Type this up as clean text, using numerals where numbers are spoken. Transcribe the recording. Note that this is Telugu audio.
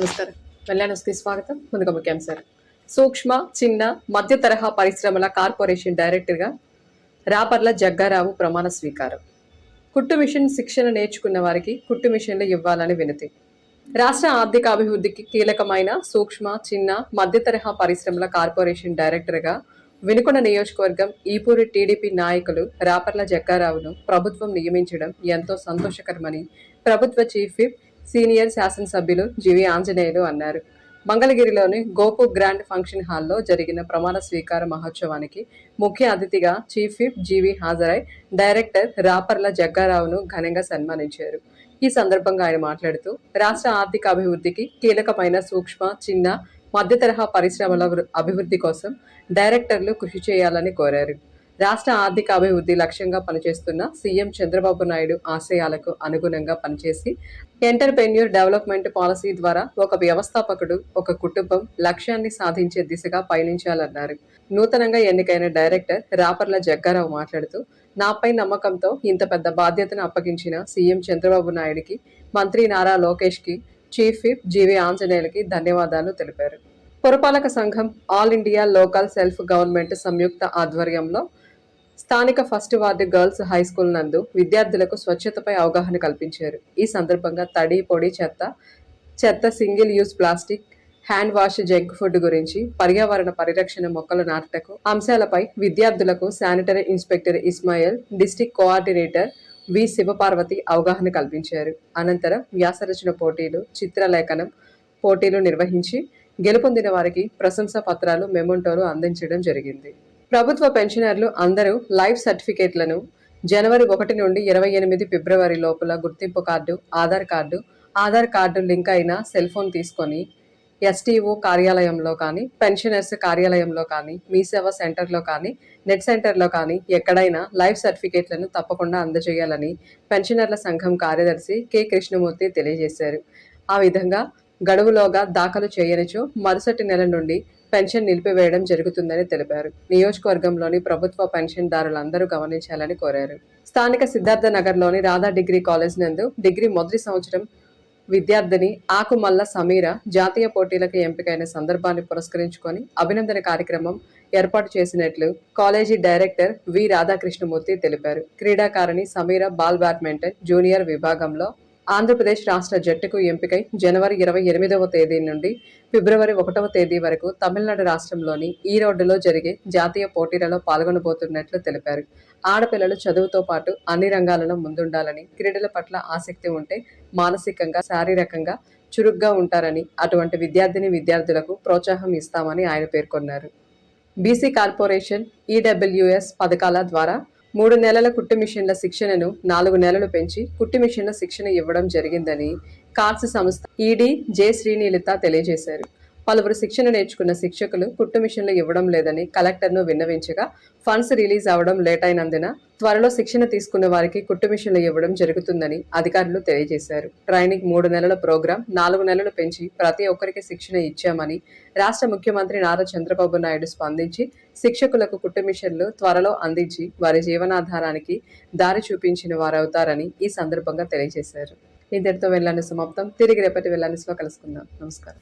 నమస్కారం. కళ్యాణ్కి స్వాగతం. ముందుగా ముఖ్యాంశాలు. సూక్ష్మ, చిన్న, మధ్య తరహా పరిశ్రమల కార్పొరేషన్ డైరెక్టర్గా రాపర్ల జగ్గారావు ప్రమాణ స్వీకారం. కుట్టు మిషన్ శిక్షణ నేర్చుకున్న వారికి కుట్టు మిషన్లు ఇవ్వాలని వినతి. రాష్ట్ర ఆర్థిక అభివృద్ధికి కీలకమైన సూక్ష్మ, చిన్న, మధ్య తరహా పరిశ్రమల కార్పొరేషన్ డైరెక్టర్గా వినుకొండ నియోజకవర్గం ఈపూరి టీడీపీ నాయకులు రాపర్ల జగ్గారావును ప్రభుత్వం నియమించడం ఎంతో సంతోషకరమని ప్రభుత్వ చీఫ్ విప్ సీనియర్ శాసనసభ్యులు జీవి ఆంజనేయులు అన్నారు. మంగళగిరిలోని గోపు గ్రాండ్ ఫంక్షన్ హాల్లో జరిగిన ప్రమాణ స్వీకార మహోత్సవానికి ముఖ్య అతిథిగా చీఫ్ విప్ జీవి హాజరై డైరెక్టర్ రాపర్ల జగ్గారావును ఘనంగా సన్మానించారు. ఈ సందర్భంగా ఆయన మాట్లాడుతూ రాష్ట్ర ఆర్థిక అభివృద్ధికి కీలకమైన సూక్ష్మ, చిన్న, మధ్య తరహా పరిశ్రమల అభివృద్ధి కోసం డైరెక్టర్లు కృషి చేయాలని కోరారు. రాష్ట్ర ఆర్థిక అభివృద్ధి లక్ష్యంగా పనిచేస్తున్న సీఎం చంద్రబాబు నాయుడు ఆశయాలకు అనుగుణంగా పనిచేసి ఎంటర్‌ప్రెన్యూర్ డెవలప్మెంట్ పాలసీ ద్వారా ఒక వ్యవస్థాపకుడు, ఒక కుటుంబం లక్ష్యాన్ని సాధించే దిశగా పయనించాలన్నారు. నూతనంగా ఎన్నికైన డైరెక్టర్ రాపర్ల జగ్గారావు మాట్లాడుతూ నాపై నమ్మకంతో ఇంత పెద్ద బాధ్యతను అప్పగించిన సీఎం చంద్రబాబు నాయుడికి, మంత్రి నారా లోకేష్కి, చీఫ్ విప్ జీవి ఆంజనేయులకి ధన్యవాదాలు తెలిపారు. పురపాలక సంఘం all India local self government సంయుక్త ఆధ్వర్యంలో స్థానిక first ward girls high school నందు విద్యార్థులకు స్వచ్ఛతపై అవగాహన కల్పించారు. ఈ సందర్భంగా తడి, పొడి చెత్త, single use plastic, hand wash, junk food గురించి, పర్యావరణ పరిరక్షణ, మొక్కలు నాటకు అంశాలపై విద్యార్థులకు sanitary inspector Ismail, district coordinator వి శివపార్వతి అవగాహన కల్పించారు. అనంతరం వ్యాసరచన పోటీలు, చిత్రలేఖనం పోటీలు నిర్వహించి గెలుపొందిన వారికి ప్రశంసా పత్రాలు, మెమోంటోలు అందించడం జరిగింది. ప్రభుత్వ పెన్షనర్లు అందరూ లైఫ్ సర్టిఫికేట్లను జనవరి 1 నుండి 28 ఫిబ్రవరి లోపల గుర్తింపు కార్డు, ఆధార్ కార్డు లింక్ అయిన సెల్ ఫోన్ తీసుకొని ఎస్టీఓ కార్యాలయంలో కానీ, పెన్షనర్స్ కార్యాలయంలో కానీ, మీ సేవా సెంటర్లో కానీ, నెట్ సెంటర్లో కానీ ఎక్కడైనా లైఫ్ సర్టిఫికేట్లను తప్పకుండా అందజేయాలని పెన్షనర్ల సంఘం కార్యదర్శి కె కృష్ణమూర్తి తెలియజేశారు. ఆ విధంగా గడువులోగా దాఖలు చేయనిచో మరుసటి నెల నుండి పెన్షన్ నిలిపివేయడం జరుగుతుందని తెలిపారు. నియోజకవర్గంలోని ప్రభుత్వ పెన్షన్దారులందరూ గమనించాలని కోరారు. స్థానిక సిద్ధార్థ నగర్లోని రాధా డిగ్రీ కాలేజ్ నందు డిగ్రీ మొదటి సంవత్సరం విద్యార్థిని ఆకుమల్ల సమీర జాతీయ పోటీలకు ఎంపికైన సందర్భాన్ని పురస్కరించుకొని అభినందన కార్యక్రమం ఏర్పాటు చేసినట్లు కాలేజీ డైరెక్టర్ వి రాధాకృష్ణమూర్తి తెలిపారు. క్రీడాకారిణి సమీర బాల్ బ్యాడ్మింటన్ జూనియర్ విభాగంలో ఆంధ్రప్రదేశ్ రాష్ట్ర జట్టుకు ఎంపికై జనవరి 28వ తేదీ నుండి ఫిబ్రవరి 1వ తేదీ వరకు తమిళనాడు రాష్ట్రంలోని ఈరోడ్డులో జరిగే జాతీయ పోటీలలో పాల్గొనబోతున్నట్లు తెలిపారు. ఆడపిల్లలు చదువుతో పాటు అన్ని రంగాలలో ముందుండాలని, క్రీడల పట్ల ఆసక్తి ఉంటే మానసికంగా, శారీరకంగా చురుగ్గా ఉంటారని, అటువంటి విద్యార్థులకు ప్రోత్సాహం ఇస్తామని ఆయన పేర్కొన్నారు. బీసీ కార్పొరేషన్ ఈడబ్ల్యూఎస్ పథకాల ద్వారా 3 నెలల కుట్టు మిషన్ల శిక్షణను 4 నెలలు పెంచి కుట్టు మిషన్ల శిక్షణ ఇవ్వడం జరిగిందని కార్స్ సంస్థ ఈడీ జె శ్రీనిలిత తెలియజేశారు. పలువురు శిక్షణ నేర్చుకున్న శిక్షకులు కుట్టు మిషన్లు ఇవ్వడం లేదని కలెక్టర్ను విన్నవించగా ఫండ్స్ రిలీజ్ అవ్వడం లేట్ అయినందున త్వరలో శిక్షణ తీసుకున్న వారికి కుట్టు మిషన్లు ఇవ్వడం జరుగుతుందని అధికారులు తెలియజేశారు. ట్రైనింగ్ 3 నెలల ప్రోగ్రాం 4 నెలలు పెంచి ప్రతి ఒక్కరికి శిక్షణ ఇచ్చామని రాష్ట్ర ముఖ్యమంత్రి నారా చంద్రబాబు నాయుడు స్పందించి శిక్షకులకు కుట్టు మిషన్లు త్వరలో అందించి వారి జీవనాధారానికి దారి చూపించిన వారవుతారని ఈ సందర్భంగా తెలియజేశారు. ఇంతటితో వెళ్ళాను సమాప్తం. తిరిగి రేపటి వెళ్ళానిలో కలుసుకుందాం. నమస్కారం.